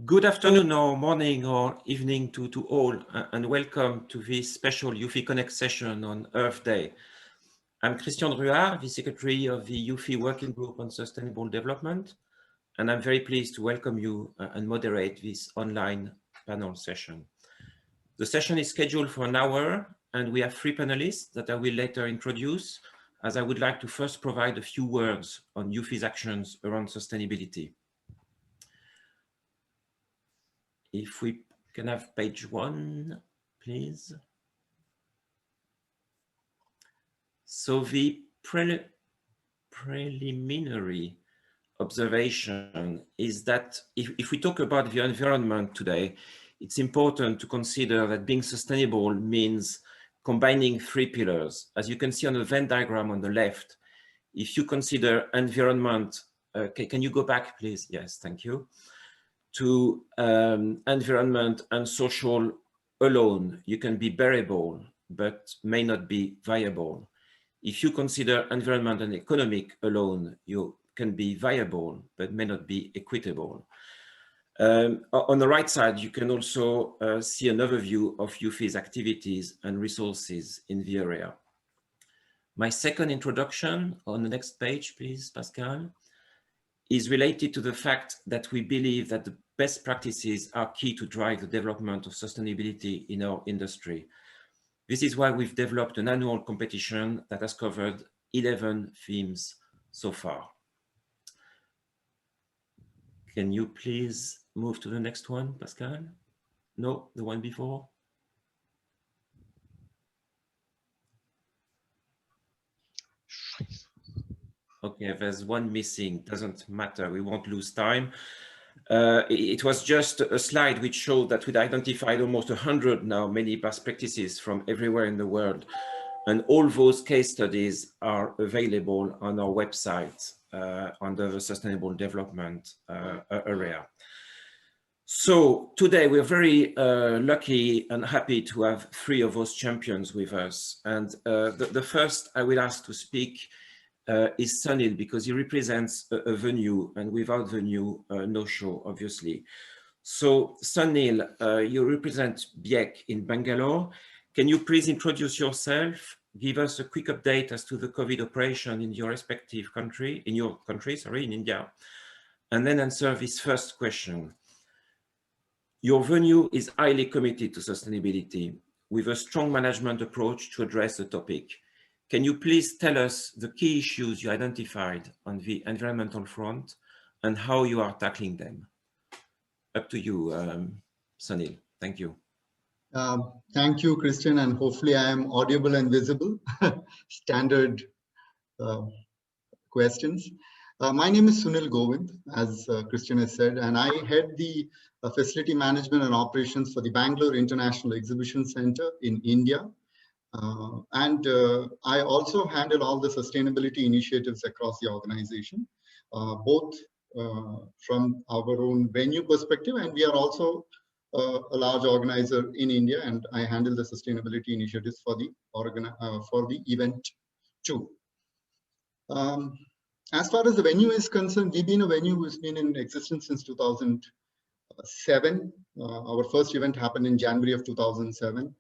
Good afternoon or morning or evening to all, and welcome to this special UFI Connect session on Earth Day. I'm Christian Druart, the Secretary of the UFI Working Group on Sustainable Development, and I'm very pleased to welcome you and moderate this online panel session. The session is scheduled for an hour, and we have three panelists that I will later introduce, as I would like to first provide a few words on UFI's actions around sustainability. If we can have page 1, please. So the preliminary observation is that if we talk about the environment today, it's important to consider that being sustainable means combining three pillars. As you can see on the Venn diagram on the left, if you consider environment, can you go back, please? Yes, thank you. To environment and social alone, you can be bearable, but may not be viable. If you consider environment and economic alone, you can be viable, but may not be equitable. On the right side, you can also see an overview of UFI's activities and resources in the area. My second introduction on the next page, please, Pascal, is related to the fact that we believe that the best practices are key to drive the development of sustainability in our industry. This is why we've developed an annual competition that has covered 11 themes so far. Can you please move to the next one, Pascal? No, the one before? Okay, there's one missing, doesn't matter, we won't lose time. It was just a slide which showed that we'd identified almost 100 now, many best practices from everywhere in the world. And all those case studies are available on our website under the Sustainable Development area. So today we're very lucky and happy to have three of those champions with us. And the first I will ask to speak is Sunil, because he represents a venue, and without venue, no show, obviously. So Sunil, you represent BIEC in Bangalore. Can you please introduce yourself, give us a quick update as to the COVID operation in your respective country, in India, and then answer this first question. Your venue is highly committed to sustainability with a strong management approach to address the topic. Can you please tell us the key issues you identified on the environmental front and how you are tackling them? Up to you, Sunil. Thank you. Thank you, Christian, and hopefully I am audible and visible. Standard questions. My name is Sunil Govind, as Christian has said, and I head the facility management and operations for the Bangalore International Exhibition Center in India. I also handle all the sustainability initiatives across the organization, both from our own venue perspective, and we are also a large organizer in India, and I handle the sustainability initiatives for the event too. As far as the venue is concerned, we've been a venue who's been in existence since 2007. Our first event happened in January of 2007.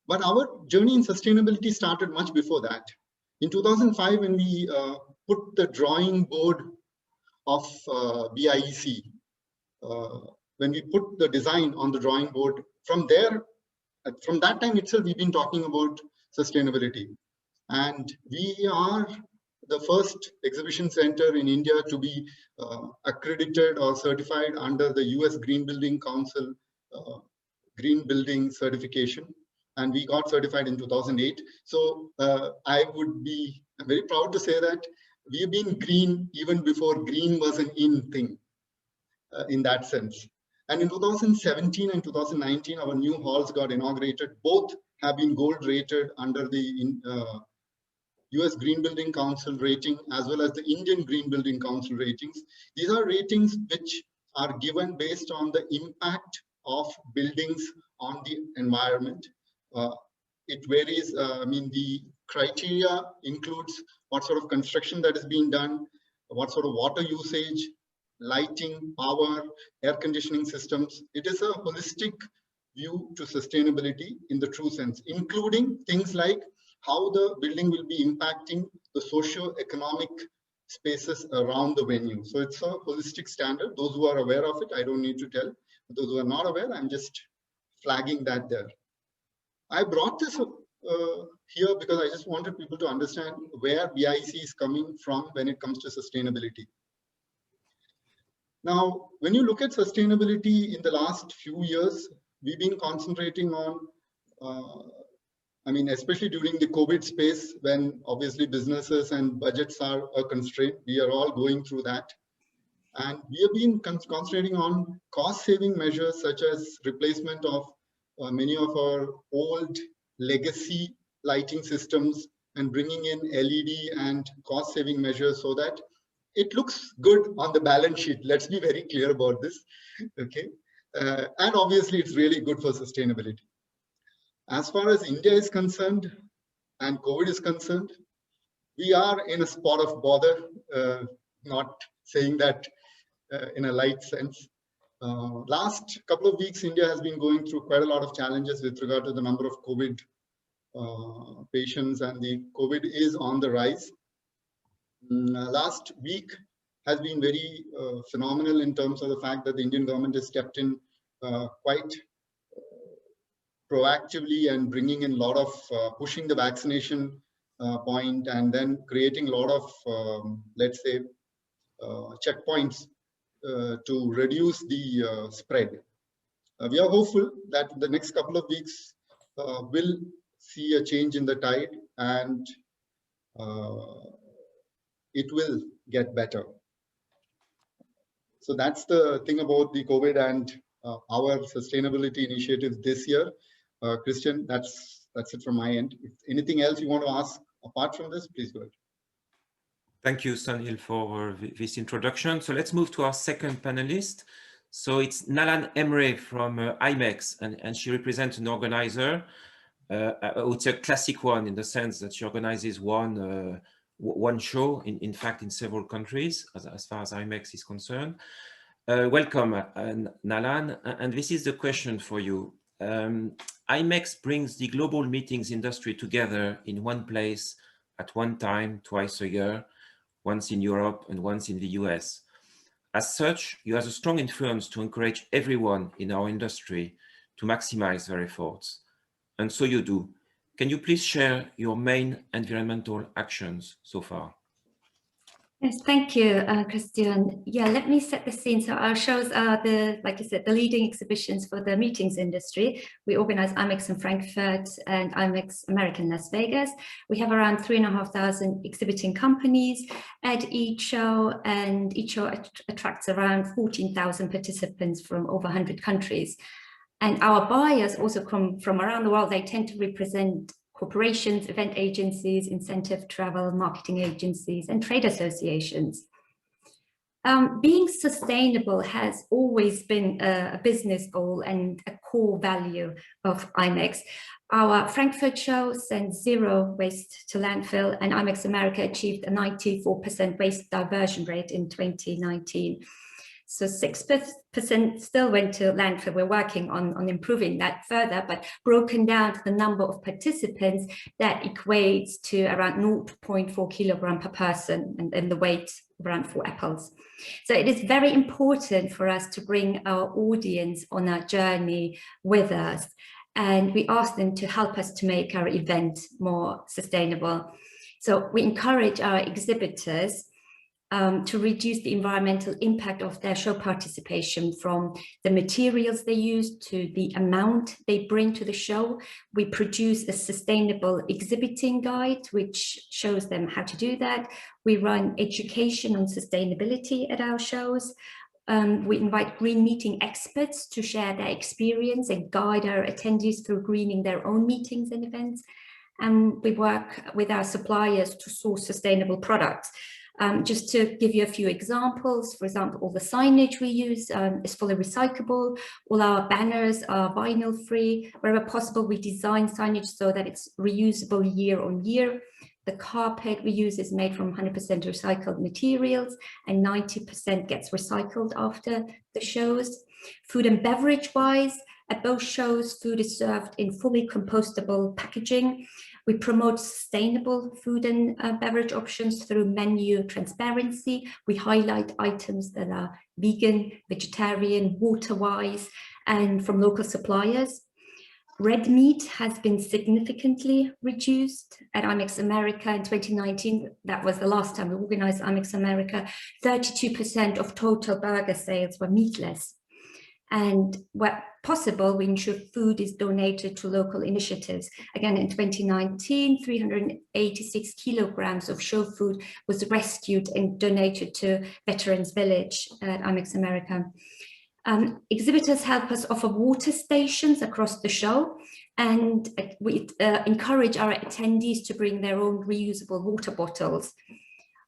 But our journey in sustainability started much before that. In 2005, when we put the drawing board of BIEC, when we put the design on the drawing board, from that time itself, we've been talking about sustainability. And we are the first exhibition center in India to be accredited or certified under the US Green Building Council Green Building certification. And we got certified in 2008. So I would be very proud to say that we've been green even before green was an in thing in that sense. And in 2017 and 2019, our new halls got inaugurated. Both have been gold rated under the US Green Building Council rating, as well as the Indian Green Building Council ratings. These are ratings which are given based on the impact of buildings on the environment. It varies. I mean, the criteria includes what sort of construction that is being done, what sort of water usage, lighting, power, air conditioning systems. It is a holistic view to sustainability in the true sense, including things like how the building will be impacting the socio-economic spaces around the venue. So it's a holistic standard. Those who are aware of it, I don't need to tell. Those who are not aware, I'm just flagging that there. I brought this here because I just wanted people to understand where BIEC is coming from when it comes to sustainability. Now, when you look at sustainability in the last few years, we've been concentrating on, I mean, especially during the COVID space, when obviously businesses and budgets are a constraint, we are all going through that. And we have been concentrating on cost-saving measures such as replacement of many of our old legacy lighting systems and bringing in LED and cost-saving measures so that it looks good on the balance sheet. Let's be very clear about this, okay? And obviously, it's really good for sustainability. As far as India is concerned and COVID is concerned, we are in a spot of bother, not saying that in a light sense. Last couple of weeks, India has been going through quite a lot of challenges with regard to the number of COVID patients, and the COVID is on the rise. Last week has been very phenomenal in terms of the fact that the Indian government has stepped in quite proactively and bringing in a lot of pushing the vaccination point, and then creating a lot of, let's say, checkpoints to reduce the spread. We are hopeful that the next couple of weeks will see a change in the tide, and it will get better. So that's the thing about the COVID and our sustainability initiatives this year. Christian, that's it from my end. If anything else you want to ask apart from this, please go ahead. Thank you, Sunil, for this introduction. So let's move to our second panelist. So it's Nalan Emre from IMEX, and she represents an organizer. It's a classic one in the sense that she organizes one show, in fact, in several countries, as far as IMEX is concerned. Welcome, Nalan. And this is the question for you. IMEX brings the global meetings industry together in one place at one time, twice a year, once in Europe and once in the US. As such, you have a strong influence to encourage everyone in our industry to maximize their efforts. And so you do. Can you please share your main environmental actions so far? Yes, thank you, Christian. Yeah, let me set the scene. So our shows are like I said, the leading exhibitions for the meetings industry. We organize IMEX in Frankfurt and IMEX America in Las Vegas. We have around 3,500 exhibiting companies at each show, and each show attracts around 14,000 participants from over 100 countries. And our buyers also come from around the world. They tend to represent corporations, event agencies, incentive travel, marketing agencies, and trade associations. Being sustainable has always been a business goal and a core value of IMEX. Our Frankfurt show sent 0 waste to landfill, and IMEX America achieved a 94% waste diversion rate in 2019. So 6% still went to landfill. We're working on improving that further, but broken down to the number of participants, that equates to around 0.4 kilogram per person, and the weight around 4 apples. So it is very important for us to bring our audience on our journey with us, and we ask them to help us to make our event more sustainable. So we encourage our exhibitors to reduce the environmental impact of their show participation, from the materials they use to the amount they bring to the show. We produce a sustainable exhibiting guide, which shows them how to do that. We run education on sustainability at our shows. We invite green meeting experts to share their experience and guide our attendees through greening their own meetings and events. And we work with our suppliers to source sustainable products. Just to give you a few examples, for example, all the signage we use is fully recyclable. All our banners are vinyl free. Wherever possible, we design signage so that it's reusable year on year. The carpet we use is made from 100% recycled materials, and 90% gets recycled after the shows. Food and beverage wise, at both shows, food is served in fully compostable packaging. We promote sustainable food and beverage options through menu transparency. We highlight items that are vegan, vegetarian, water-wise, and from local suppliers. Red meat has been significantly reduced at IMEX America in 2019. That was the last time we organized IMEX America. 32% of total burger sales were meatless. And where possible, we ensure food is donated to local initiatives. Again, in 2019, 386 kilograms of show food was rescued and donated to Veterans Village at IMEX America. Exhibitors help us offer water stations across the show, and we encourage our attendees to bring their own reusable water bottles.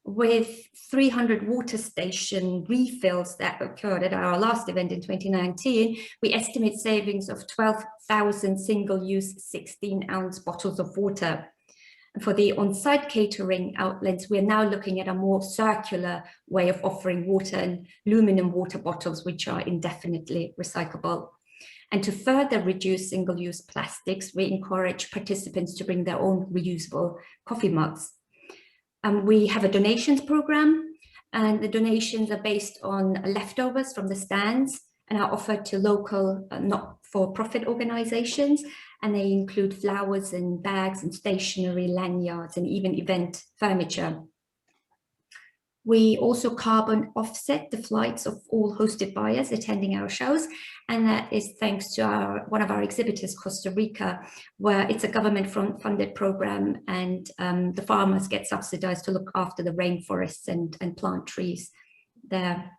With 300 water station refills that occurred at our last event in 2019, we estimate savings of 12,000 single-use 16-ounce bottles of water. For the on-site catering outlets, we're now looking at a more circular way of offering water and aluminum water bottles, which are indefinitely recyclable. And to further reduce single-use plastics, we encourage participants to bring their own reusable coffee mugs. We have a donations program, and the donations are based on leftovers from the stands and are offered to local not-for-profit organizations. And they include flowers and bags and stationery, lanyards, and even event furniture. We also carbon offset the flights of all hosted buyers attending our shows, and that is thanks to one of our exhibitors, Costa Rica, where it's a government-funded program, and the farmers get subsidized to look after the rainforests and plant trees there.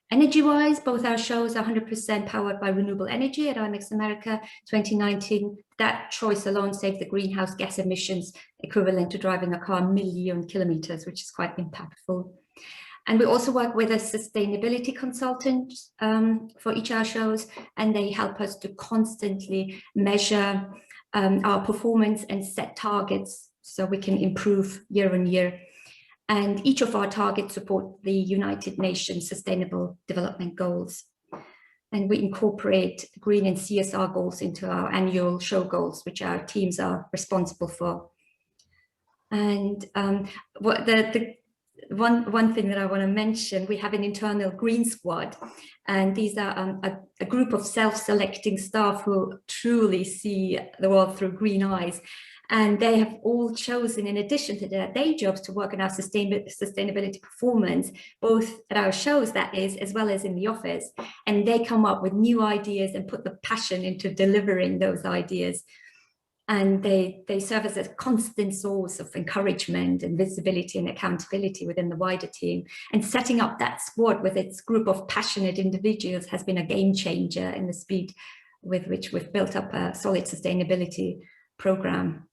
Energy-wise, both our shows are 100% powered by renewable energy at IMEX America 2019. That choice alone saved the greenhouse gas emissions equivalent to driving a car 1 million kilometers, which is quite impactful. And we also work with a sustainability consultant for each of our shows, and they help us to constantly measure our performance and set targets so we can improve year on year. And each of our targets support the United Nations Sustainable Development Goals. And we incorporate green and CSR goals into our annual show goals, which our teams are responsible for. And one thing that I want to mention, we have an internal green squad, and these are a group of self-selecting staff who truly see the world through green eyes. And they have all chosen, in addition to their day jobs, to work on our sustainability performance, both at our shows, that is, as well as in the office. And they come up with new ideas and put the passion into delivering those ideas. And they serve as a constant source of encouragement and visibility and accountability within the wider team. And setting up that squad with its group of passionate individuals has been a game changer in the speed with which we've built up a solid sustainability program.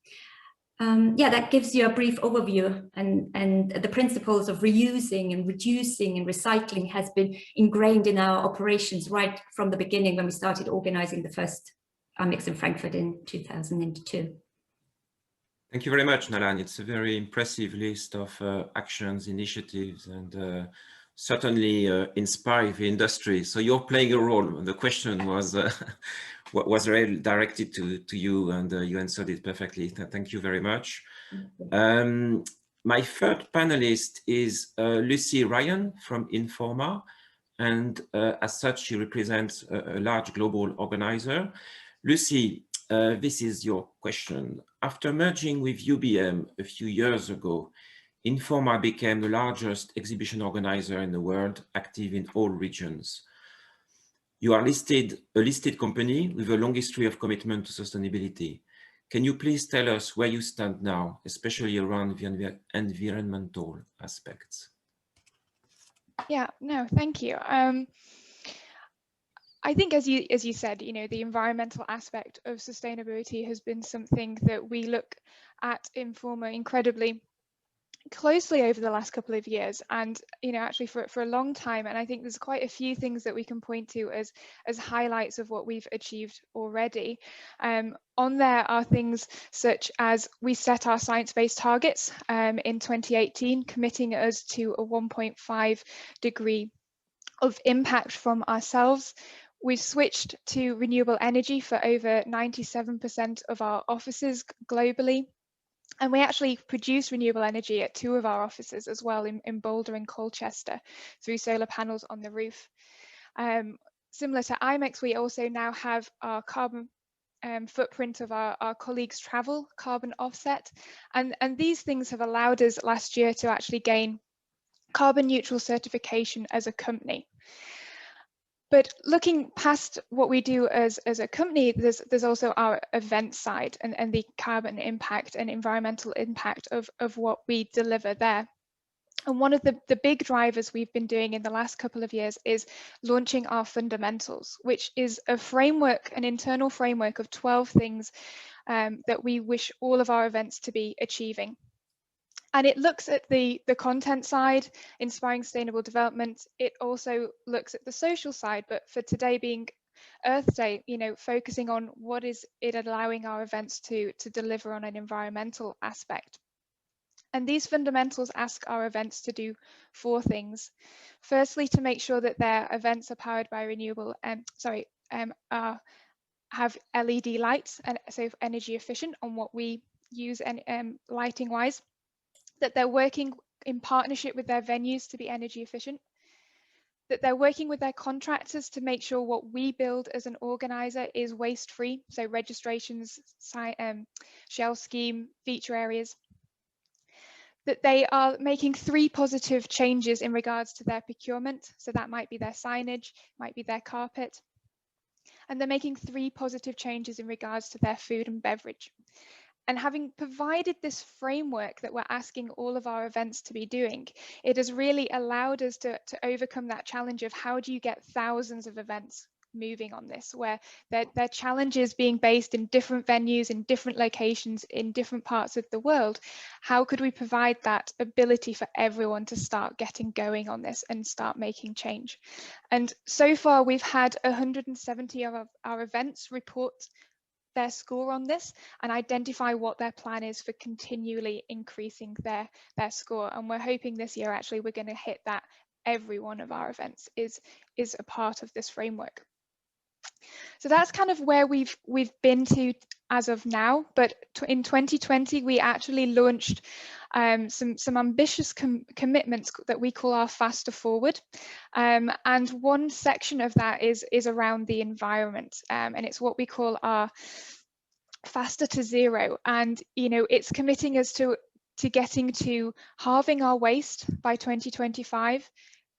That gives you a brief overview, and the principles of reusing and reducing and recycling has been ingrained in our operations right from the beginning when we started organizing the first IMEX in Frankfurt in 2002. Thank you very much, Nalan. It's a very impressive list of actions, initiatives, and certainly inspire the industry. So you're playing a role. The question was really directed to you, and you answered it perfectly. Thank you very much. My third panelist is Lucille Ryan from Informa, and as such, she represents a large global organizer. Lucy, this is your question. After merging with UBM a few years ago, Informa became the largest exhibition organizer in the world, active in all regions. You are a listed company with a long history of commitment to sustainability. Can you please tell us where you stand now, especially around the environmental aspects? Yeah, no, thank you. I think, as you said, you know, the environmental aspect of sustainability has been something that we look at Informa incredibly closely over the last couple of years, and actually for a long time, and I think there's quite a few things that we can point to as highlights of what we've achieved already. On there are things such as we set our science-based targets in 2018, committing us to a 1.5 degree of impact from ourselves. We've switched to renewable energy for over 97% of our offices globally. And we actually produce renewable energy at 2 of our offices as well, in Boulder and Colchester, through solar panels on the roof. Similar to IMEX, we also now have our carbon footprint of our colleagues' travel carbon offset. And these things have allowed us last year to actually gain carbon neutral certification as a company. But looking past what we do as a company, there's also our event side and the carbon impact and environmental impact of what we deliver there. And one of the big drivers we've been doing in the last couple of years is launching our fundamentals, which is a framework, an internal framework of 12 things that we wish all of our events to be achieving. And it looks at the content side, inspiring sustainable development. It also looks at the social side, but for today being Earth Day, focusing on what is it allowing our events to deliver on an environmental aspect. And these fundamentals ask our events to do 4 things. Firstly, to make sure that their events are powered by renewable, have LED lights and so energy efficient on what we use and lighting wise. That they're working in partnership with their venues to be energy efficient, that they're working with their contractors to make sure what we build as an organizer is waste free, so registrations, shell scheme, feature areas, that they are making 3 positive changes in regards to their procurement, so that might be their signage, might be their carpet, and they're making 3 positive changes in regards to their food and beverage. And having provided this framework that we're asking all of our events to be doing, it has really allowed us to overcome that challenge of how do you get thousands of events moving on this, where their challenges being based in different venues, in different locations, in different parts of the world. How could we provide that ability for everyone to start getting going on this and start making change? And so far, we've had 170 of our events report their score on this and identify what their plan is for continually increasing their score. And we're hoping this year actually we're going to hit that every one of our events is a part of this framework. So that's kind of where we've been to as of now. But in 2020 we actually launched some ambitious commitments that we call our Faster Forward, and one section of that is around the environment, and it's what we call our Faster to Zero, and it's committing us to getting to halving our waste by 2025,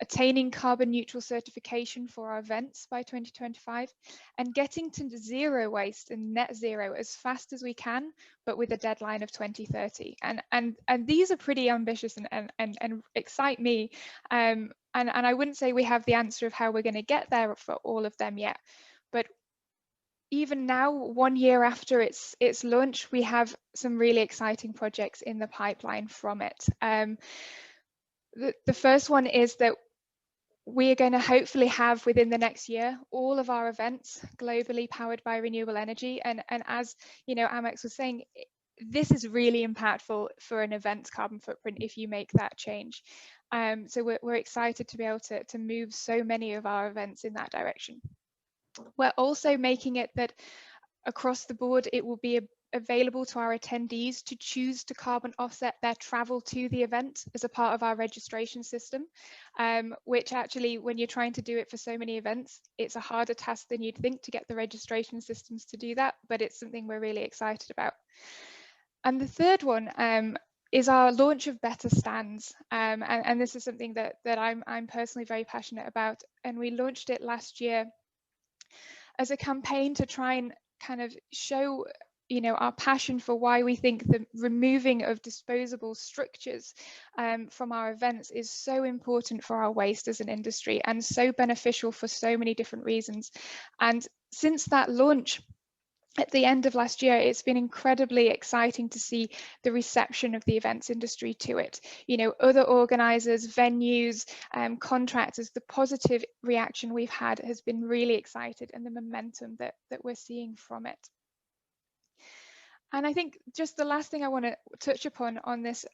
attaining carbon neutral certification for our events by 2025, and getting to zero waste and net zero as fast as we can, but with a deadline of 2030. And these are pretty ambitious and excite me. And I wouldn't say we have the answer of how we're going to get there for all of them yet, but even now, 1 year after its launch, we have some really exciting projects in the pipeline from it. The first one is that we are going to hopefully have within the next year all of our events globally powered by renewable energy. And as IMEX was saying, this is really impactful for an event's carbon footprint if you make that change. So we're excited to be able to move so many of our events in that direction. We're also making it that across the board, it will be available to our attendees to choose to carbon offset their travel to the event as a part of our registration system, which actually, when you're trying to do it for so many events, it's a harder task than you'd think to get the registration systems to do that, but it's something we're really excited about. And the third one is our launch of better stands, and this is something that I'm personally very passionate about, and we launched it last year as a campaign to try and kind of show our passion for why we think the removing of disposable structures from our events is so important for our waste as an industry and so beneficial for so many different reasons. And since that launch, at the end of last year, it's been incredibly exciting to see the reception of the events industry to it. You know, other organisers, venues, contractors, the positive reaction we've had has been really excited, and the momentum that we're seeing from it. And I think just the last thing I want to touch upon on this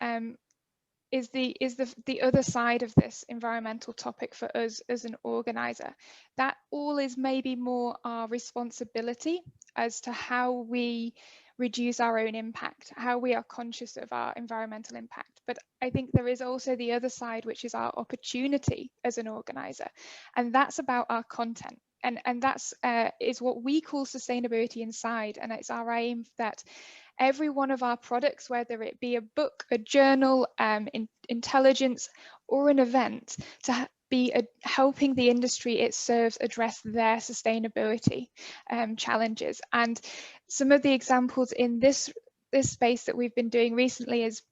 is the other side of this environmental topic for us as an organizer. That all is maybe more our responsibility as to how we reduce our own impact, how we are conscious of our environmental impact. But I think there is also the other side, which is our opportunity as an organizer, and that's about our content. And that's is what we call sustainability inside, and it's our aim that every one of our products, whether it be a book, a journal, intelligence, or an event, to be helping the industry it serves address their sustainability challenges. And some of the examples in this space that we've been doing recently is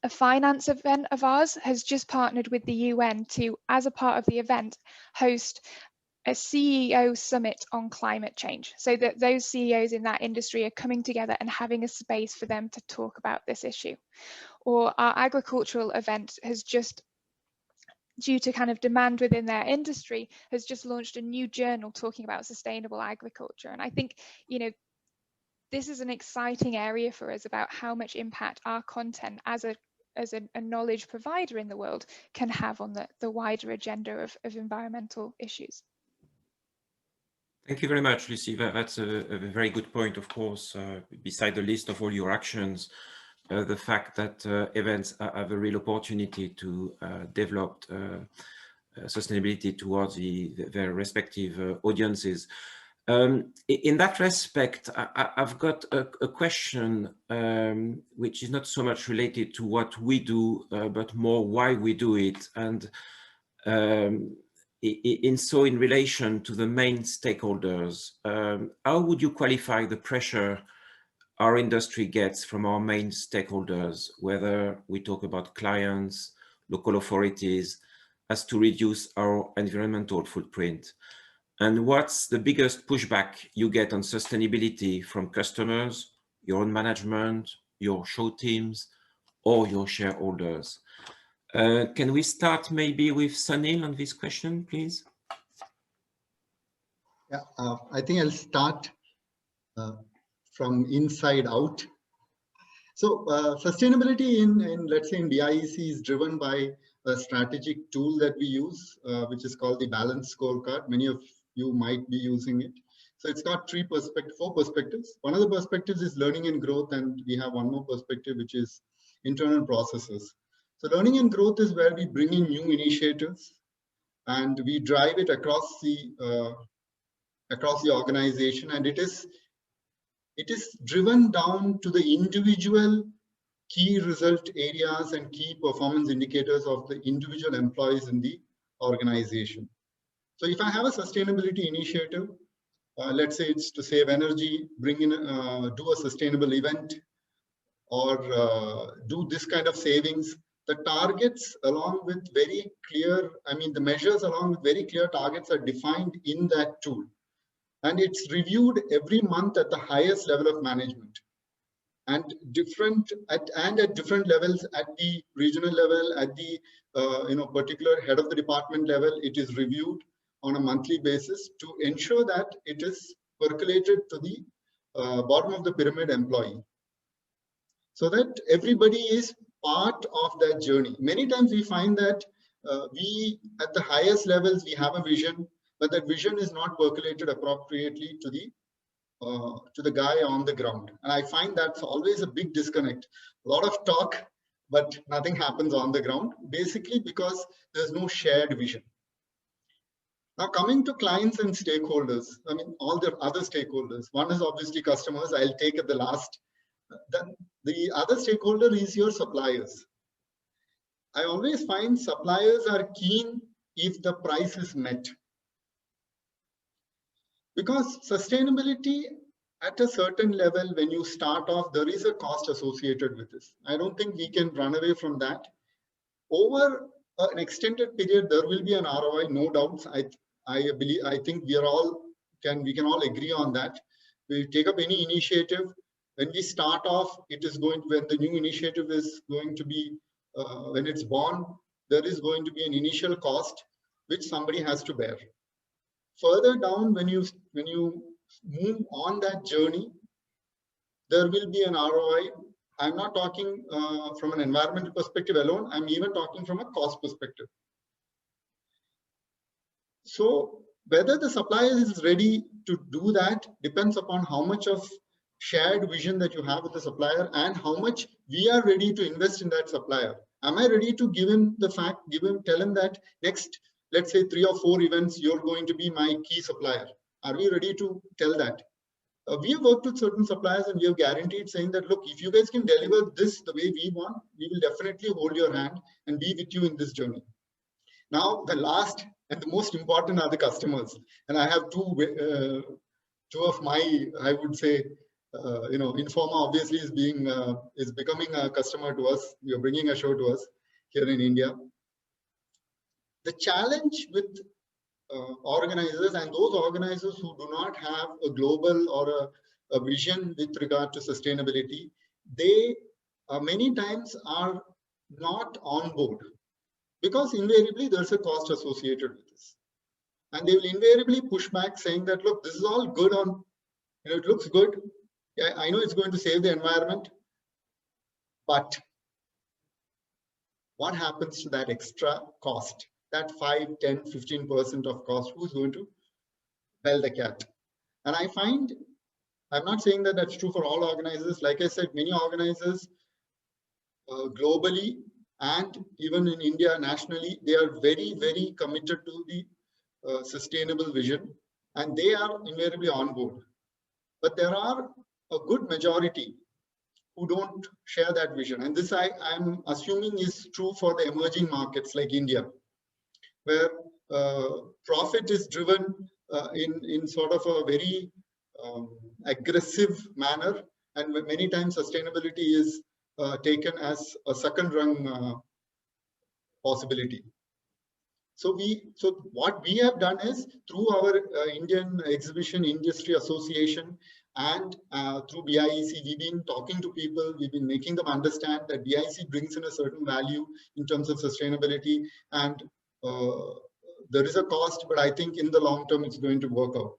a finance event of ours has just partnered with the UN to, as a part of the event, host a CEO summit on climate change, so that those CEOs in that industry are coming together and having a space for them to talk about this issue. Or our agricultural event has just, due to kind of demand within their industry, has just launched a new journal talking about sustainable agriculture. And I think, you know, this is an exciting area for us about how much impact our content as a knowledge provider in the world can have on the wider agenda of environmental issues. Thank you very much, Lucy. That's a very good point, of course, beside the list of all your actions, the fact that events have a real opportunity to develop sustainability towards their respective audiences. In that respect, I've got a question which is not so much related to what we do, but more why we do it. And in relation to the main stakeholders, how would you qualify the pressure our industry gets from our main stakeholders, whether we talk about clients, local authorities, as to reduce our environmental footprint? And what's the biggest pushback you get on sustainability from customers, your own management, your show teams, or your shareholders? Can we start maybe with Sunil on this question, please? Yeah, I think I'll start from inside out. So sustainability in let's say in BIEC is driven by a strategic tool that we use, which is called the Balanced Scorecard. Many of you might be using it. So it's got four perspectives. One of the perspectives is learning and growth, and we have one more perspective, which is internal processes. So learning and growth is where we bring in new initiatives and we drive it across the organization, and it is driven down to the individual key result areas and key performance indicators of the individual employees in the organization. So if I have a sustainability initiative, let's say it's to save energy, bring in, do a sustainable event, or do this kind of savings, the targets along with very clear, the measures along with very clear targets are defined in that tool. And it's reviewed every month at the highest level of management. And at different levels, at the regional level, at the particular head of the department level, it is reviewed on a monthly basis to ensure that it is percolated to the bottom of the pyramid employee, so that everybody is part of that journey. Many times we find that we, at the highest levels, we have a vision, but that vision is not percolated appropriately to the guy on the ground. And I find that's always a big disconnect. A lot of talk, but nothing happens on the ground, basically because there's no shared vision. Now, coming to clients and stakeholders, all the other stakeholders. One is obviously customers. I'll take at the last. Then the other stakeholder is your suppliers. I always find suppliers are keen if the price is met. Because sustainability at a certain level, when you start off, there is a cost associated with this. I don't think we can run away from that. Over an extended period, there will be an ROI, no doubts. I think we can all agree on that. we take up any initiative. When we start off, it is going, when the new initiative is going to be, when it's born, there is going to be an initial cost which somebody has to bear. Further down, when you move on that journey, there will be an ROI. I'm not talking from an environmental perspective alone. I'm even talking from a cost perspective. So whether the supplier is ready to do that depends upon how much of shared vision that you have with the supplier and how much we are ready to invest in that supplier. Am I ready to give him the fact, tell him that next, let's say 3 or 4 events, you're going to be my key supplier? Are we ready to tell that? We have worked with certain suppliers and we have guaranteed saying that, look, if you guys can deliver this the way we want, we will definitely hold your hand and be with you in this journey. Now, the last and the most important are the customers. And I have two of my, I would say, Informa obviously is becoming a customer to us. We are bringing a show to us here in India. The challenge with organizers and those organizers who do not have a global or a vision with regard to sustainability, they many times are not on board because invariably there's a cost associated with this. And they will invariably push back saying that, look, this is all good on, it looks good. Yeah, I know it's going to save the environment, but what happens to that extra cost? That 5, 10, 15% of cost, who's going to bell the cat? And I find, I'm not saying that that's true for all organizers. Like I said, many organizers globally and even in India nationally, they are very, very committed to the sustainable vision and they are invariably on board. But there are a good majority who don't share that vision. And this I'm assuming is true for the emerging markets like India, where profit is driven in sort of a very aggressive manner. And many times sustainability is taken as a second rung possibility. So what we have done is through our Indian Exhibition Industry Association and through BIEC, we've been talking to people, we've been making them understand that BIEC brings in a certain value in terms of sustainability and there is a cost, but I think in the long term, it's going to work out.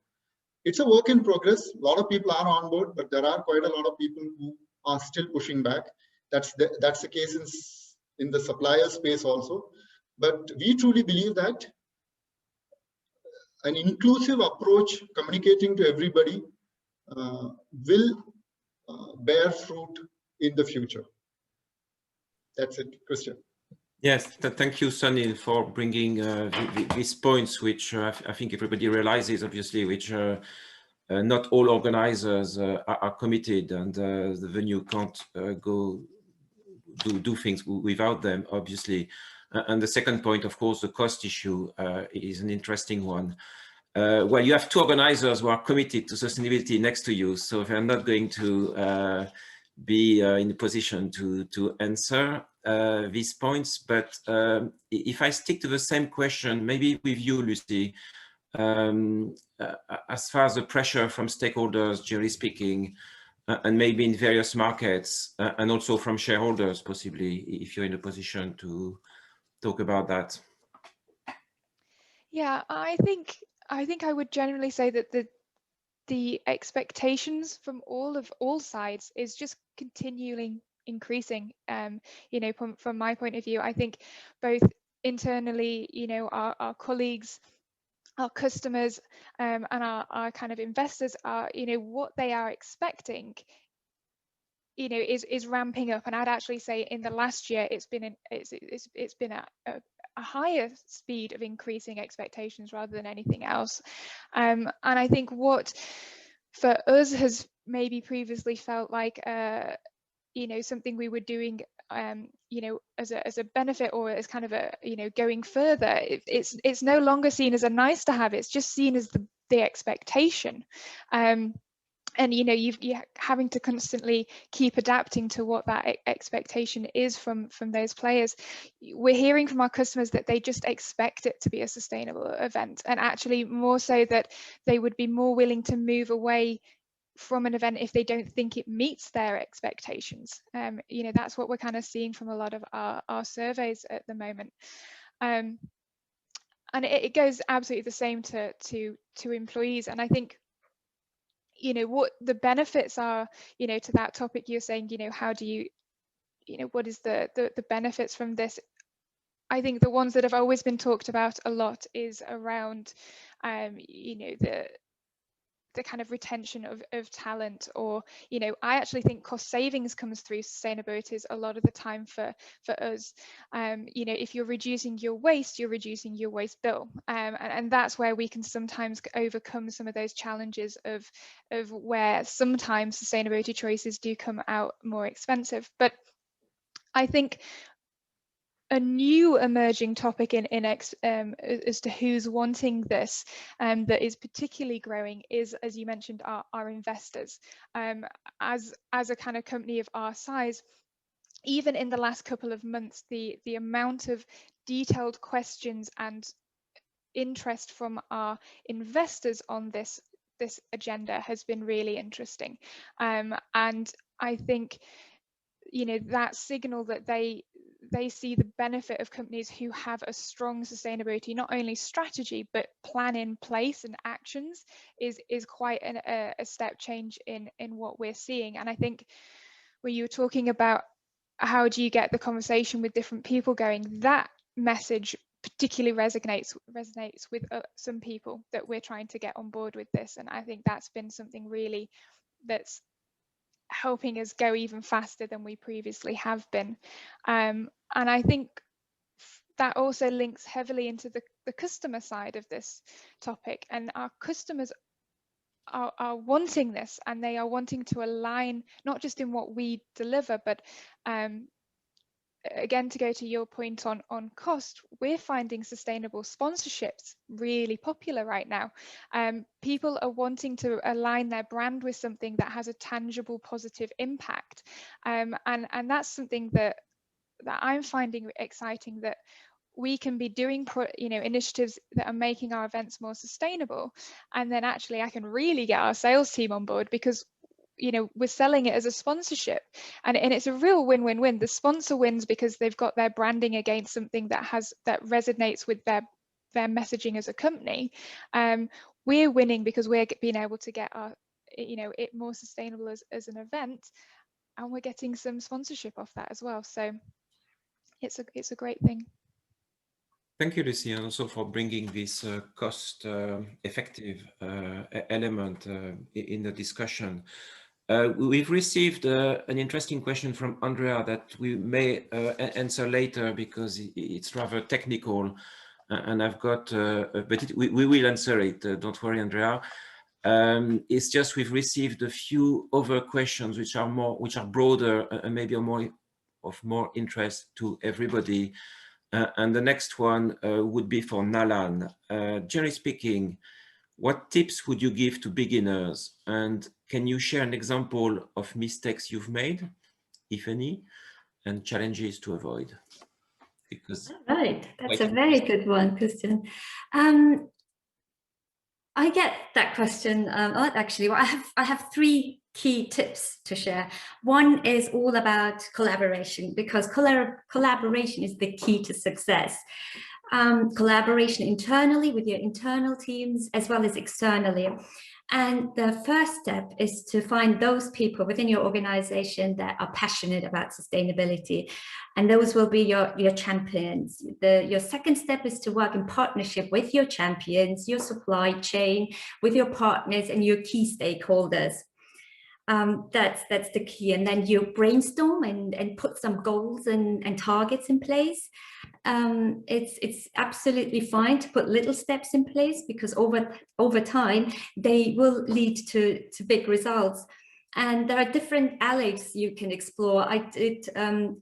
It's a work in progress. A lot of people are on board, but there are quite a lot of people who are still pushing back. That's the case in the supplier space also. But we truly believe that an inclusive approach, communicating to everybody, will bear fruit in the future. That's it, Christian. Yes, thank you, Sunil, for bringing these points, which I think everybody realizes, obviously, which not all organizers are committed, and the venue can't go do things without them, obviously. And the second point, of course, the cost issue is an interesting one. Well, you have two organizers who are committed to sustainability next to you, so they're not going to be in a position to answer these points. But if I stick to the same question, maybe with you, Lucy, as far as the pressure from stakeholders, generally speaking, and maybe in various markets, and also from shareholders, possibly, if you're in a position to talk about that. Yeah, I think I would generally say that the expectations from all sides is just continuing increasing. You know, from my point of view, I think both internally, you know, our colleagues, our customers, and our kind of investors are, you know, what they are expecting, you know, is ramping up. And I'd actually say in the last year, it's been at a higher speed of increasing expectations rather than anything else. And I think what for us has maybe previously felt like, you know, something we were doing, you know, as a benefit or as kind of a, you know, going further, it's no longer seen as a nice to have. It's just seen as the expectation. And, you know, you're having to constantly keep adapting to what that expectation is from those players. We're hearing from our customers that they just expect it to be a sustainable event, and actually more so that they would be more willing to move away from an event if they don't think it meets their expectations. You know, that's what we're kind of seeing from a lot of our surveys at the moment. And it goes absolutely the same to employees. And I think, you know, what the benefits are, you know, to that topic you're saying, you know, how do you, you know, what is the benefits from this? I think the ones that have always been talked about a lot is around, you know, the kind of retention of talent, or, you know, I actually think cost savings comes through sustainability a lot of the time for us. You know, if you're reducing your waste, you're reducing your waste bill, and that's where we can sometimes overcome some of those challenges of where sometimes sustainability choices do come out more expensive. But I think a new emerging topic as to who's wanting this, that is particularly growing, is, as you mentioned, our investors. As a kind of company of our size, even in the last couple of months, the amount of detailed questions and interest from our investors on this agenda has been really interesting, and I think, you know, that signal that they see the benefit of companies who have a strong sustainability, not only strategy, but plan in place and actions, is quite a step change in what we're seeing. And I think when you were talking about how do you get the conversation with different people going, that message particularly resonates with some people that we're trying to get on board with this. And I think that's been something really that's helping us go even faster than we previously have been. And I think that also links heavily into the customer side of this topic, and our customers are wanting this, and they are wanting to align not just in what we deliver, but again, to go to your point on cost, we're finding sustainable sponsorships really popular right now. People are wanting to align their brand with something that has a tangible positive impact, and that's something that I'm finding exciting, that we can be doing initiatives that are making our events more sustainable, and then actually I can really get our sales team on board, because we're selling it as a sponsorship, and it's a real win-win-win. The sponsor wins because they've got their branding against something that resonates with their messaging as a company. We're winning because we're being able to get our it more sustainable as an event, and we're getting some sponsorship off that as well. So it's a great thing. Thank you, Lucy, and also for bringing this cost effective element in the discussion. We've received an interesting question from Andrea that we may answer later, because it's rather technical, and I've got, but we will answer it. Don't worry, Andrea. It's just we've received a few other questions which are broader and maybe of more interest to everybody. And the next one would be for Nalan. Generally speaking, what tips would you give to beginners? And can you share an example of mistakes you've made, if any, and challenges to avoid? Because right, that's a very good one, Christian. I get that question. Actually, well, I have three key tips to share. One is all about collaboration, because collaboration is the key to success. Collaboration internally with your internal teams, as well as externally. And the first step is to find those people within your organization that are passionate about sustainability. And those will be your champions. Your second step is to work in partnership with your champions, your supply chain, with your partners and your key stakeholders. That's the key. And then you brainstorm and put some goals and targets in place. It's absolutely fine to put little steps in place, because over time they will lead to big results. And there are different alleys you can explore. I did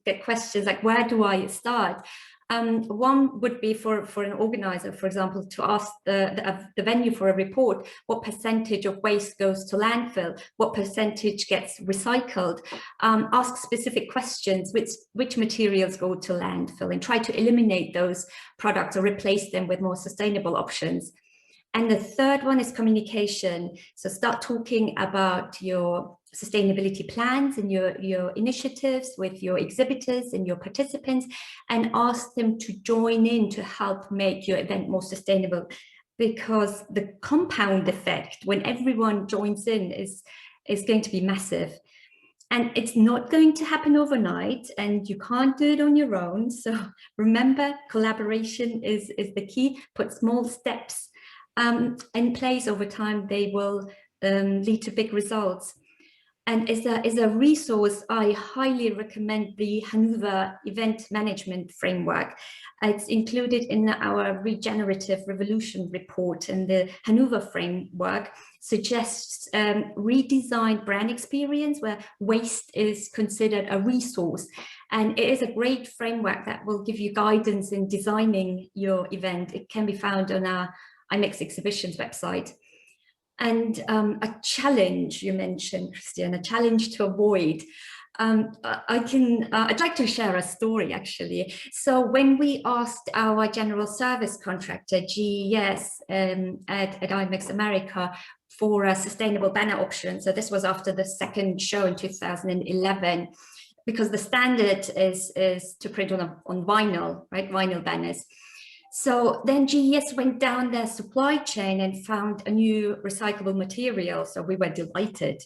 get questions like, where do I start? One would be for an organizer, for example, to ask the venue for a report, what percentage of waste goes to landfill, what percentage gets recycled, ask specific questions, which materials go to landfill, and try to eliminate those products or replace them with more sustainable options. And the third one is communication. So start talking about your sustainability plans and your initiatives with your exhibitors and your participants, and ask them to join in to help make your event more sustainable, because the compound effect when everyone joins in is going to be massive. And it's not going to happen overnight, and you can't do it on your own. So remember, collaboration is the key. Put small steps in place over time. They will lead to big results. And as a resource, I highly recommend the Hanover Event Management Framework. It's included in our Regenerative Revolution report, and the Hanover Framework suggests redesigned brand experience where waste is considered a resource. And it is a great framework that will give you guidance in designing your event. It can be found on our IMEX exhibitions website. And a challenge you mentioned, Christian, a challenge to avoid. I'd like to share a story, actually. So when we asked our general service contractor, GES, at IMEX America, for a sustainable banner option, so this was after the second show in 2011, because the standard is to print on vinyl, right, vinyl banners. So then GES went down their supply chain and found a new recyclable material. So we were delighted.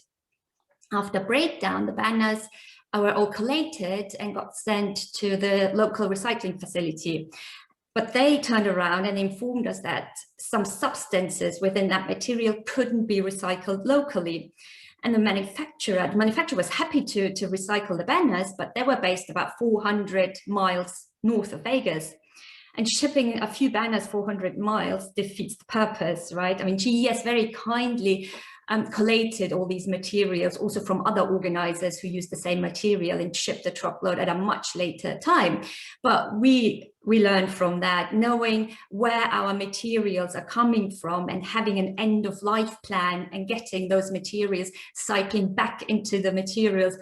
After breakdown, the banners were all collated and got sent to the local recycling facility. But they turned around and informed us that some substances within that material couldn't be recycled locally. And the manufacturer was happy to recycle the banners, but they were based about 400 miles north of Vegas. And shipping a few banners 400 miles defeats the purpose, right? I mean, GES very kindly collated all these materials also from other organizers who used the same material and shipped a truckload at a much later time. But we learned from that, knowing where our materials are coming from and having an end of life plan and getting those materials cycling back into the materials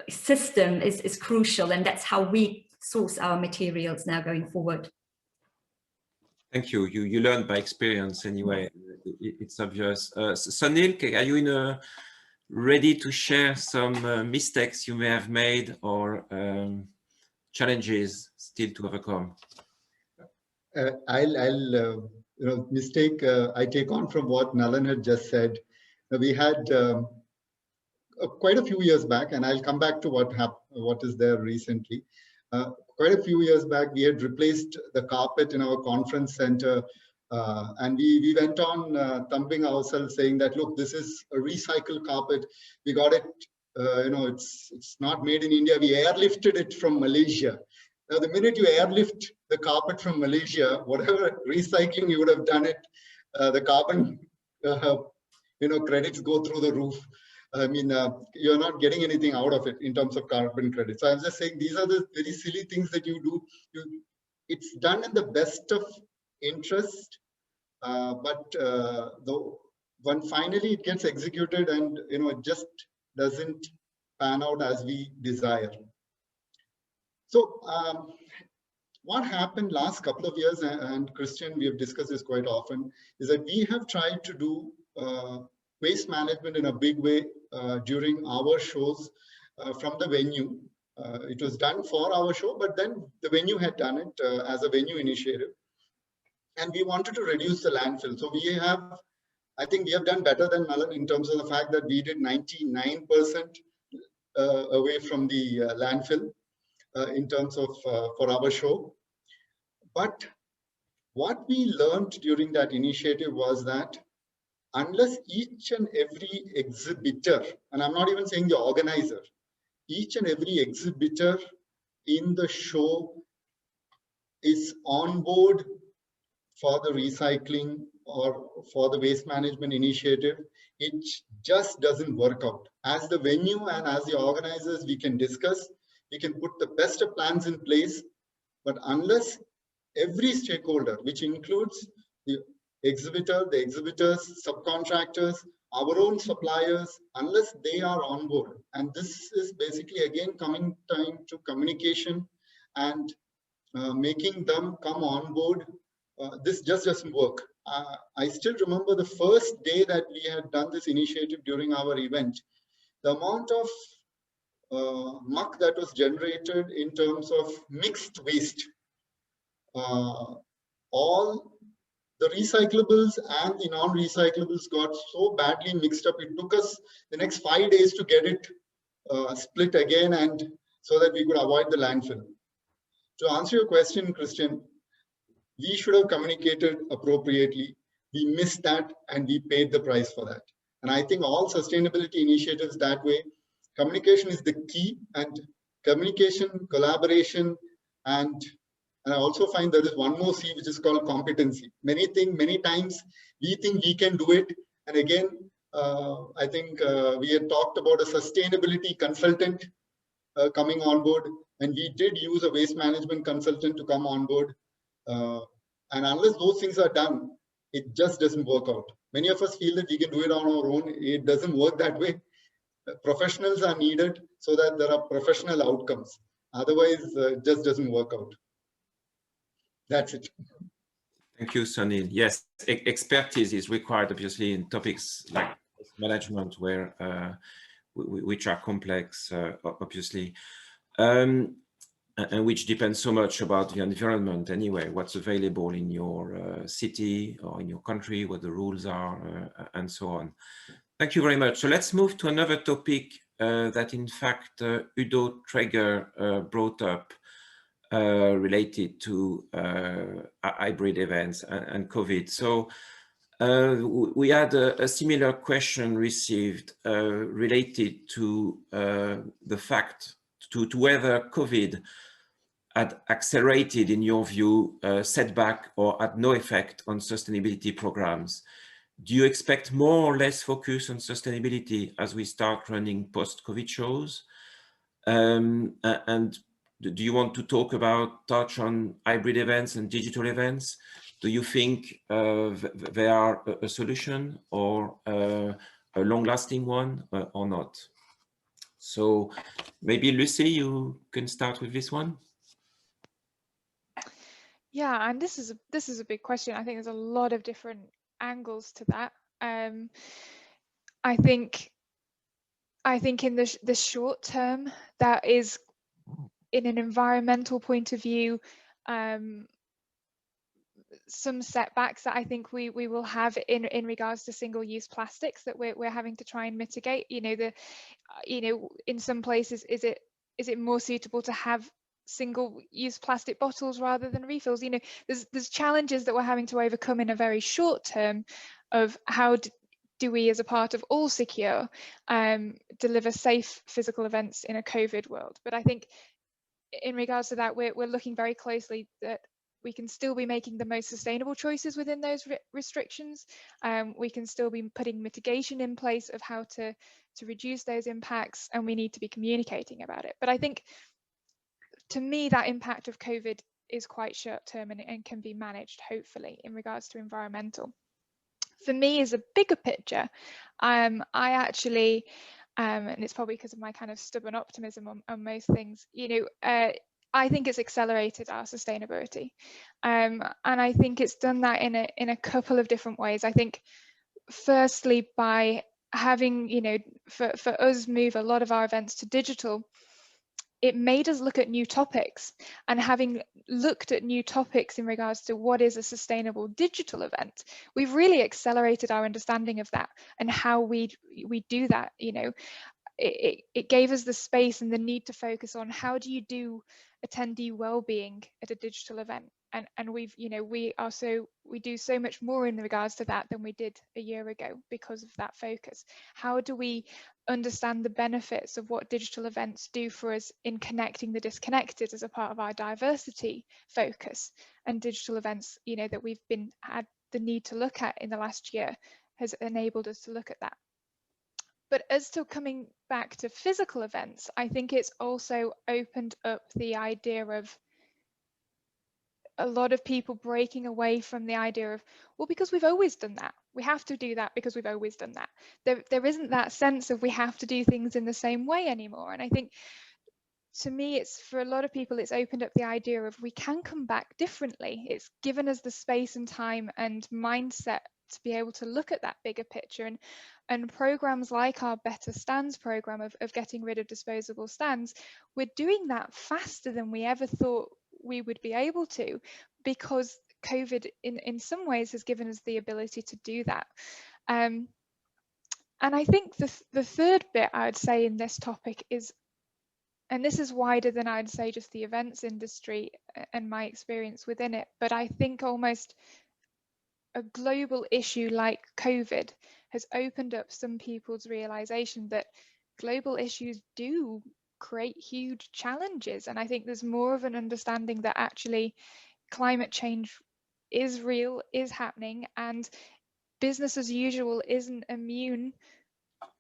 system is crucial. And that's how we source our materials now going forward. Thank you. You learned by experience anyway. It's obvious. Sunil, are you ready to share some mistakes you may have made or challenges still to overcome? Mistake I take on from what Nalan had just said. We had quite a few years back, and I'll come back to what is there recently. Quite a few years back, we had replaced the carpet in our conference center, and we went on thumping ourselves, saying that, look, this is a recycled carpet. We got it, it's not made in India. We airlifted it from Malaysia. Now, the minute you airlift the carpet from Malaysia, whatever recycling you would have done it, the carbon, credits go through the roof. I mean, you're not getting anything out of it in terms of carbon credits. So I'm just saying these are the very silly things that you do. It's done in the best of interest, but when finally it gets executed and it just doesn't pan out as we desire. So what happened last couple of years, and Christian, we have discussed this quite often, is that we have tried to do waste management in a big way during our shows from the venue. It was done for our show, but then the venue had done it as a venue initiative. And we wanted to reduce the landfill. So I think we have done better than Nalan in terms of the fact that we did 99% away from the landfill in terms of for our show. But what we learned during that initiative was that unless each and every exhibitor, and I'm not even saying the organizer, each and every exhibitor in the show is on board for the recycling or for the waste management initiative, it just doesn't work out. As the venue and as the organizers, we can discuss, we can put the best of plans in place, but unless every stakeholder, which includes the exhibitor, the exhibitors, subcontractors, our own suppliers, unless they are on board. And this is basically again coming time to communication and making them come on board this just doesn't work. I still remember the first day that we had done this initiative during our event, the amount of muck that was generated in terms of mixed waste. All the recyclables and the non-recyclables got so badly mixed up. It took us the next 5 days to get it split again, and so that we could avoid the landfill. To answer your question, Christian, we should have communicated appropriately. We missed that and we paid the price for that. And I think all sustainability initiatives that way, communication is the key, and communication, collaboration, and I also find there is one more C, which is called competency. Many times we think we can do it. And again, I think we had talked about a sustainability consultant coming on board, and we did use a waste management consultant to come on board. And unless those things are done, it just doesn't work out. Many of us feel that we can do it on our own. It doesn't work that way. Professionals are needed so that there are professional outcomes. Otherwise, it just doesn't work out. That's it. Thank you, Sunil. Yes, expertise is required, obviously, in topics like management, where which are complex, obviously, and which depends so much about the environment anyway, what's available in your city or in your country, what the rules are, and so on. Thank you very much. So let's move to another topic that, in fact, Udo Traeger brought up, related to hybrid events and COVID. So we had a similar question received related to the fact to whether COVID had accelerated, in your view, setback or had no effect on sustainability programs. Do you expect more or less focus on sustainability as we start running post-COVID shows? And do you want to touch on hybrid events and digital events? Do you think they are a solution or a long-lasting one or not? So maybe Lucy, you can start with this one. Yeah, and this is a big question. I think there's a lot of different angles to that. I think in the short term, that is, in an environmental point of view, some setbacks that I think we will have in regards to single-use plastics that we're having to try and mitigate. In some places, is it more suitable to have single-use plastic bottles rather than refills? There's challenges that we're having to overcome in a very short term of how do we, as a part of All Secure, deliver safe physical events in a COVID world. But I think in regards to that, we're looking very closely that we can still be making the most sustainable choices within those restrictions. We can still be putting mitigation in place of how to reduce those impacts, and we need to be communicating about it. But I think, to me, that impact of COVID is quite short term and can be managed, hopefully, in regards to environmental. For me, as a bigger picture, I actually, and it's probably because of my kind of stubborn optimism on most things, I think it's accelerated our sustainability. And I think it's done that in a couple of different ways. I think, firstly, by having, for us, move a lot of our events to digital, it made us look at new topics, and having looked at new topics in regards to what is a sustainable digital event, we've really accelerated our understanding of that and how we do that. It gave us the space and the need to focus on how do you do attendee well-being at a digital event, and we do so much more in regards to that than we did a year ago because of that focus. How do we understand the benefits of what digital events do for us in connecting the disconnected as a part of our diversity focus? And digital events, that we've had the need to look at in the last year, has enabled us to look at that. But as to coming back to physical events, I think it's also opened up the idea of a lot of people breaking away from the idea of, well, because we've always done that, we have to do that because we've always done that. There isn't that sense of we have to do things in the same way anymore. And I think to me, it's for a lot of people, it's opened up the idea of we can come back differently. It's given us the space and time and mindset to be able to look at that bigger picture, and programs like our Better Stands program of getting rid of disposable stands, we're doing that faster than we ever thought we would be able to, because COVID in some ways has given us the ability to do that. And I think the third bit I would say in this topic is, and this is wider than I'd say just the events industry and my experience within it, but I think almost a global issue like COVID has opened up some people's realization that global issues do create huge challenges. And I think there's more of an understanding that actually climate change is real, is happening, and business as usual isn't immune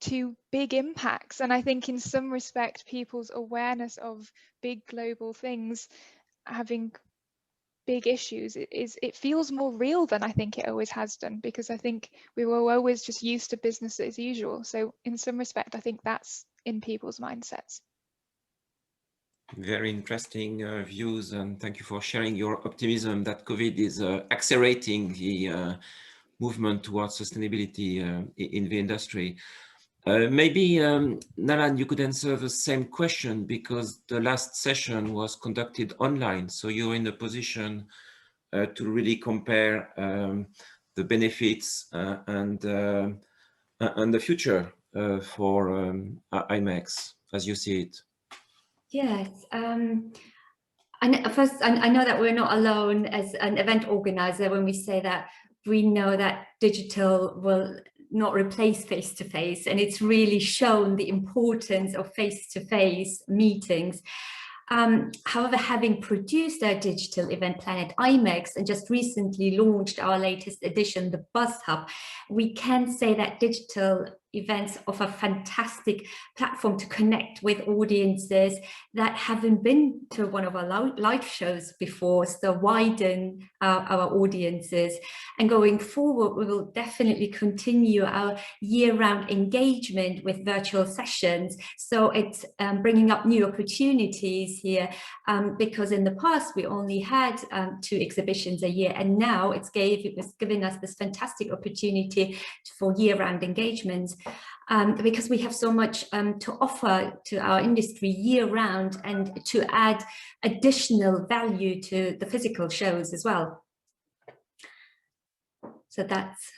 to big impacts. And I think in some respect, people's awareness of big global things having big issues, it feels more real than I think it always has done, because I think we were always just used to business as usual. So in some respect, I think that's in people's mindsets. Very interesting views, and thank you for sharing your optimism that COVID is accelerating the movement towards sustainability in the industry. Maybe Nalan, you could answer the same question, because the last session was conducted online, so you're in a position to really compare the benefits and the future for IMEX as you see it. Yes. And first, I know that we're not alone as an event organizer when we say that we know that digital will not replace face-to-face, and it's really shown the importance of face-to-face meetings. However, having produced our digital event plan at IMEX and just recently launched our latest edition, the Buzz Hub, we can say that digital events offer a fantastic platform to connect with audiences that haven't been to one of our live shows before, so widen our audiences. And going forward, we will definitely continue our year-round engagement with virtual sessions. So it's bringing up new opportunities here, because in the past we only had 2 exhibitions a year, and now it was giving us this fantastic opportunity for year-round engagements. Because we have so much to offer to our industry year-round, and to add additional value to the physical shows as well. So that's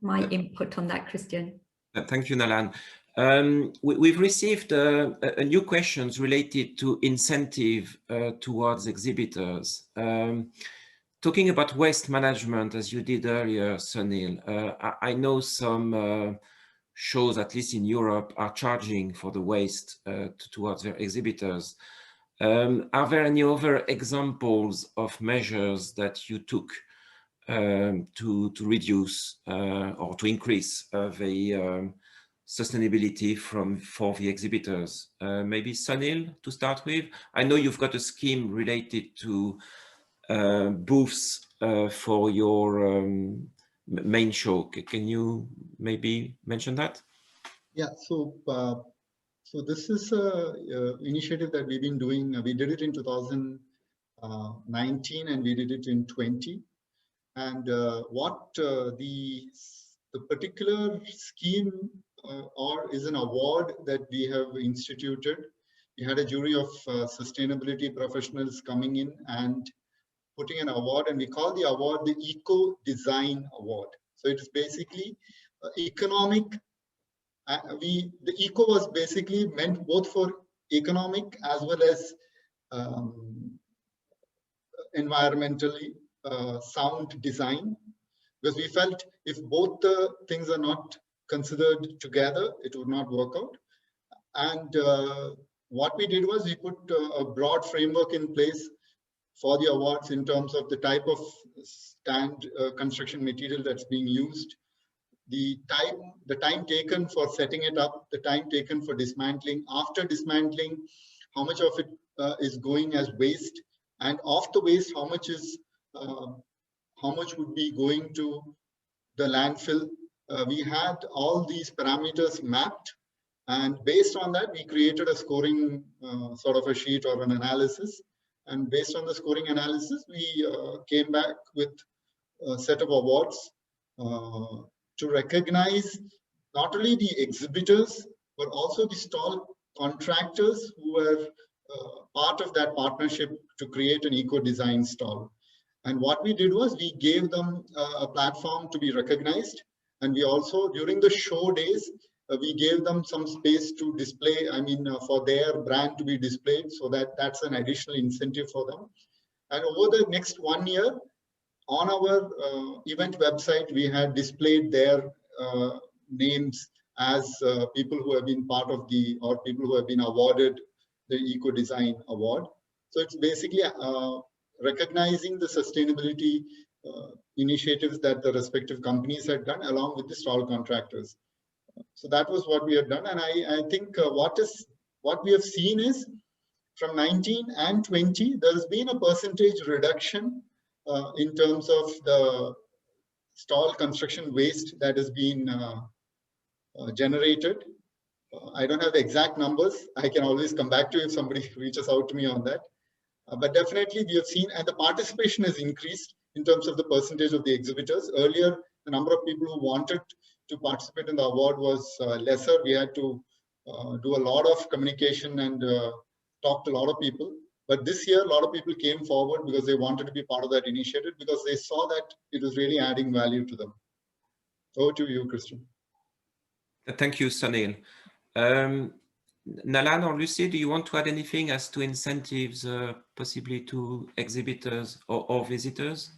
my input on that, Christian. Thank you, Nalan. We've received a new questions related to incentive towards exhibitors. Talking about waste management, as you did earlier, Sunil, I know some shows, at least in Europe, are charging for the waste towards their exhibitors. Are there any other examples of measures that you took to reduce or to increase the sustainability for the exhibitors? Maybe Sunil to start with. I know you've got a scheme related to booths for your main show. Can you maybe mention that? Yeah, so this is an initiative that we've been doing. We did it in 2019 and we did it in 20. And what the particular scheme is an award that we have instituted. We had a jury of sustainability professionals coming in and putting an award, and we call the award the Eco Design Award. So it's basically economic. The eco was basically meant both for economic as well as environmentally sound design, because we felt if both the things are not considered together, it would not work out. And what we did was we put a broad framework in place for the awards in terms of the type of stand construction material that's being used, the time taken for setting it up, the time taken for dismantling, after dismantling, how much of it is going as waste, and of the waste, how much would be going to the landfill. We had all these parameters mapped, And based on that, we created a scoring sort of a sheet or an analysis. And based on the scoring analysis, we came back with a set of awards to recognize not only the exhibitors, but also the stall contractors who were part of that partnership to create an eco-design stall. And what we did was we gave them a platform to be recognized. And we also, during the show days, we gave them some space to display, for their brand to be displayed. So that's an additional incentive for them. And over the next 1 year, on our event website, we had displayed their names as people who have been part of or people who have been awarded the Eco Design Award. So it's basically recognizing the sustainability initiatives that the respective companies had done along with the stall contractors. So that was what we had done. And I think what we have seen is from 19 and 20, there's been a percentage reduction in terms of the stall construction waste that has been generated. I don't have the exact numbers. I can always come back to you if somebody reaches out to me on that. But definitely we have seen, and the participation has increased in terms of the percentage of the exhibitors. Earlier, the number of people who wanted to participate in the award was lesser. We had to do a lot of communication and talk to a lot of people. But this year, a lot of people came forward because they wanted to be part of that initiative because they saw that it was really adding value to them. Over to you, Christian. Thank you, Sunil. Nalan or Lucille, do you want to add anything as to incentives possibly to exhibitors or visitors?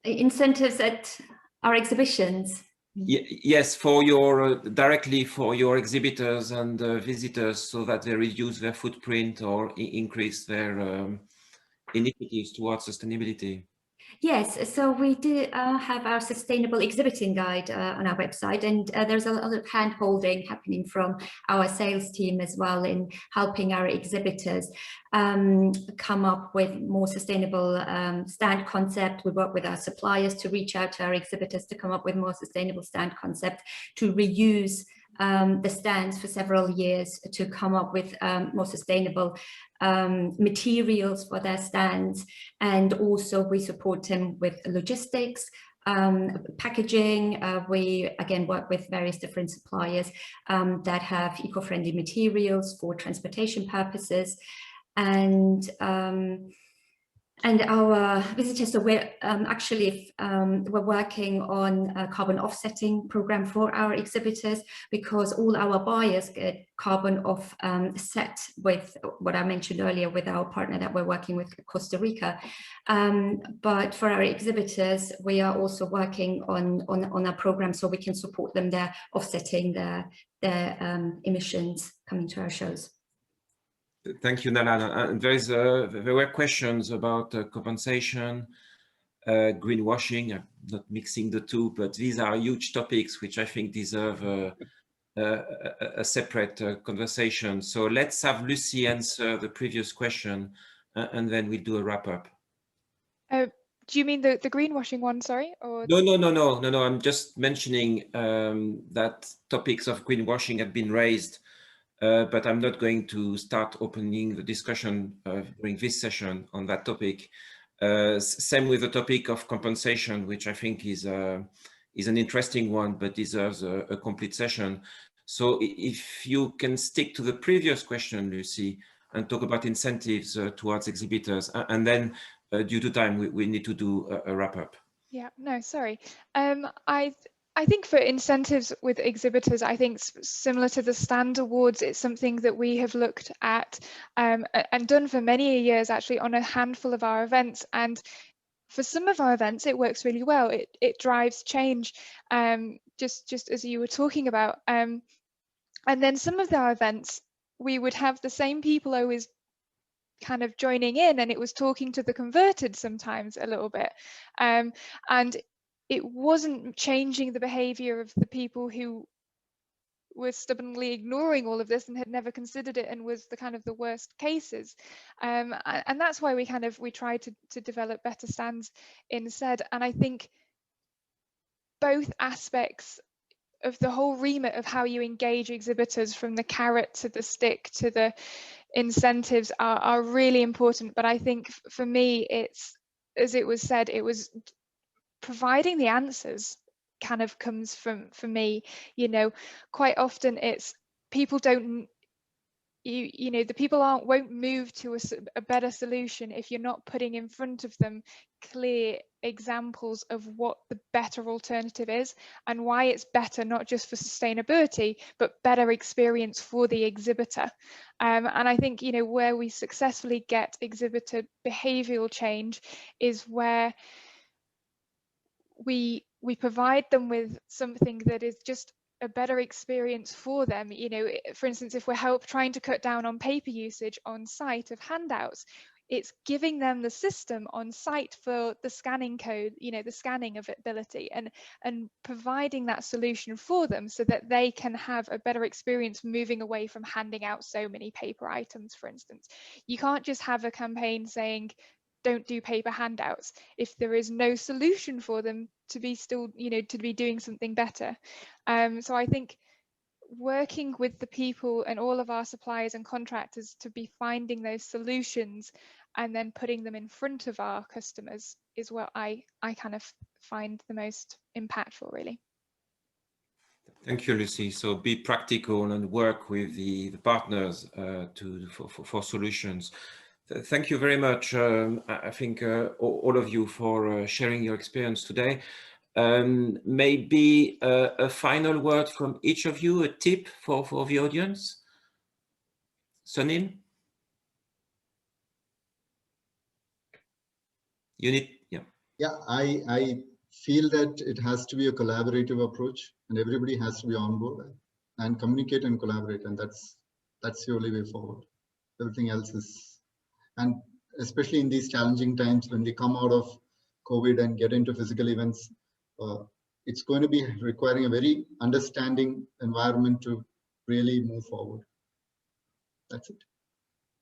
Incentives at our exhibitions? Yes, for your directly for your exhibitors and visitors, so that they reduce their footprint or increase their initiatives towards sustainability. Yes, so we do have our sustainable exhibiting guide on our website, and there's a lot of hand-holding happening from our sales team as well in helping our exhibitors come up with more sustainable stand concept. We work with our suppliers to reach out to our exhibitors to come up with more sustainable stand concept, to reuse the stands for several years, to come up with more sustainable materials for their stands. And also we support them with logistics, packaging. We again work with various different suppliers that have eco-friendly materials for transportation purposes. And our visitors, so we're actually we're working on a carbon offsetting program for our exhibitors, because all our buyers get carbon offset with what I mentioned earlier with our partner that we're working with, Costa Rica. But for our exhibitors, we are also working on a program so we can support them there, offsetting their emissions coming to our shows. Thank you, Nalan. There were questions about compensation, greenwashing. I'm not mixing the two, but these are huge topics which I think deserve a separate conversation. So let's have Lucy answer the previous question, and then we'll do a wrap up. Do you mean the greenwashing one? Sorry, or No. I'm just mentioning that topics of greenwashing have been raised. But I'm not going to start opening the discussion during this session on that topic. Same with the topic of compensation, which I think is an interesting one, but deserves a complete session. So if you can stick to the previous question, Lucy, and talk about incentives towards exhibitors, and then due to time, we need to do a wrap up. Yeah, no, sorry. I think for incentives with exhibitors, I think similar to the stand awards, it's something that we have looked at and done for many years actually on a handful of our events. And for some of our events, it works really well. It drives change, just as you were talking about. And then some of our events, we would have the same people always kind of joining in, and it was talking to the converted sometimes a little bit. And it wasn't changing the behavior of the people who were stubbornly ignoring all of this and had never considered it and was the kind of the worst cases. And that's why we tried to develop better stands instead. And I think both aspects the whole remit of how you engage exhibitors, from the carrot to the stick to the incentives, are really important. But I think for me, it's, as it was said, it was providing the answers kind of comes from, for me, you know, quite often it's people don't, you know, the people won't move to a better solution if you're not putting in front of them clear examples of what the better alternative is and why it's better, not just for sustainability, but better experience for the exhibitor. And I think, you know, where we successfully get exhibitor behavioral change is where we provide them with something that is just a better experience for them. You know, for instance, if we're trying to cut down on paper usage on site of handouts, it's giving them the system on site for the scanning code, you know, the scanning ability, and providing that solution for them so that they can have a better experience moving away from handing out so many paper items, for instance. You can't just have a campaign saying, don't do paper handouts, if there is no solution for them to be still, you know, to be doing something better. So I think working with the people and all of our suppliers and contractors to be finding those solutions and then putting them in front of our customers is what I kind of find the most impactful, really. Thank you, Lucy. So be practical and work with the partners for solutions. Thank you very much. I think all of you for sharing your experience today. Maybe a final word from each of you, a tip for the audience. Sunil? You need, yeah. Yeah, I feel that it has to be a collaborative approach and everybody has to be on board and communicate and collaborate, and that's the only way forward. Everything else is, and especially in these challenging times when we come out of COVID and get into physical events, it's going to be requiring a very understanding environment to really move forward. That's it.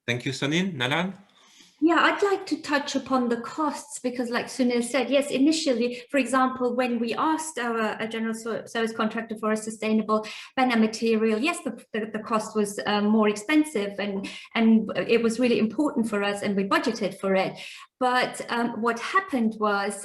Thank you, Sunil. Nalan? Yeah, I'd like to touch upon the costs because, like Sunil said, yes, initially, for example, when we asked our general service contractor for a sustainable banner material, yes, the cost was more expensive and it was really important for us and we budgeted for it. But what happened was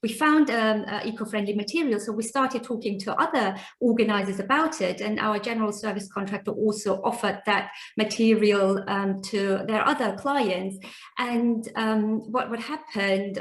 we found eco-friendly material, so we started talking to other organizers about it, and our general service contractor also offered that material to their other clients. And what happened,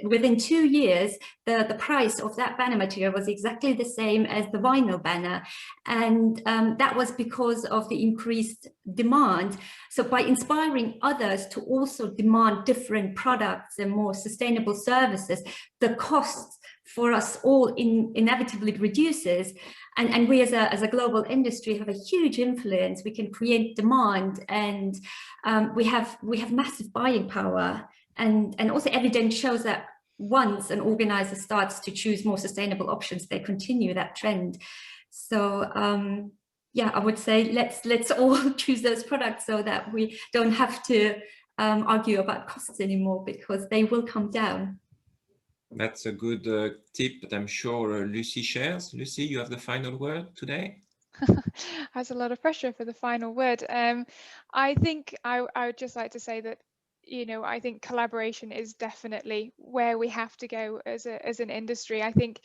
within 2 years, the price of that banner material was exactly the same as the vinyl banner. And that was because of the increased demand. So by inspiring others to also demand different products and more sustainable services, the costs for us all inevitably reduces. And we as a global industry have a huge influence. We can create demand, and we have massive buying power. And also evidence shows that once an organizer starts to choose more sustainable options, they continue that trend. So yeah, I would say let's all choose those products so that we don't have to argue about costs anymore, because they will come down. That's a good tip that I'm sure Lucy shares. Lucy, you have the final word today. Has a lot of pressure for the final word. I think I would just like to say that, you know, I think collaboration is definitely where we have to go as an industry. I think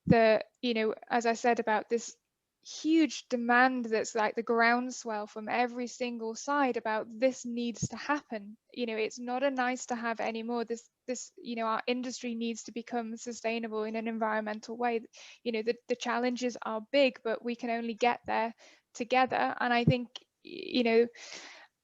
you know, as I said about this huge demand that's like the groundswell from every single side about this needs to happen. You know, it's not a nice to have anymore. This, you know, our industry needs to become sustainable in an environmental way. You know, the challenges are big, but we can only get there together. And I think, you know,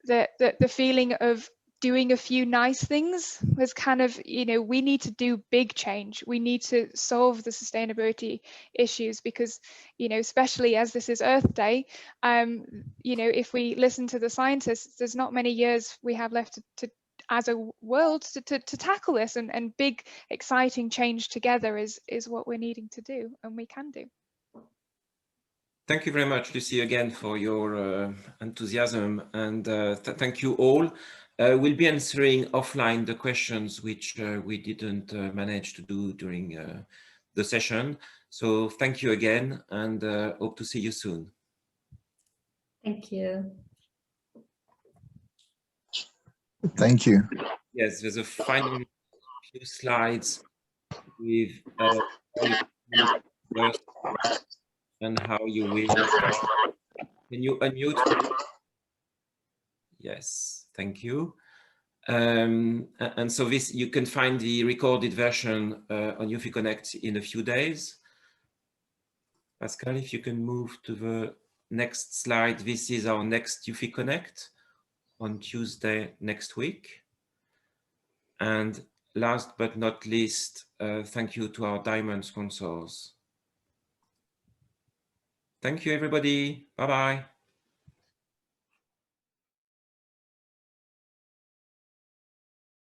the feeling of doing a few nice things was kind of, you know, we need to do big change. We need to solve the sustainability issues because, you know, especially as this is Earth Day, you know, if we listen to the scientists, there's not many years we have left to as a world to tackle this, and big exciting change together is what we're needing to do, and we can do. Thank you very much, Lucy, again for your enthusiasm, and thank you all. We'll be answering offline the questions which we didn't manage to do during the session. So thank you again, and hope to see you soon. Thank you. Thank you. Yes, there's a final few slides with and how you will. Can you unmute? Yes, thank you. And so this, you can find the recorded version on UFI Connect in a few days. Pascal, if you can move to the next slide. This is our next UFI Connect on Tuesday next week. And last but not least, thank you to our diamond sponsors. Thank you, everybody. Bye-bye.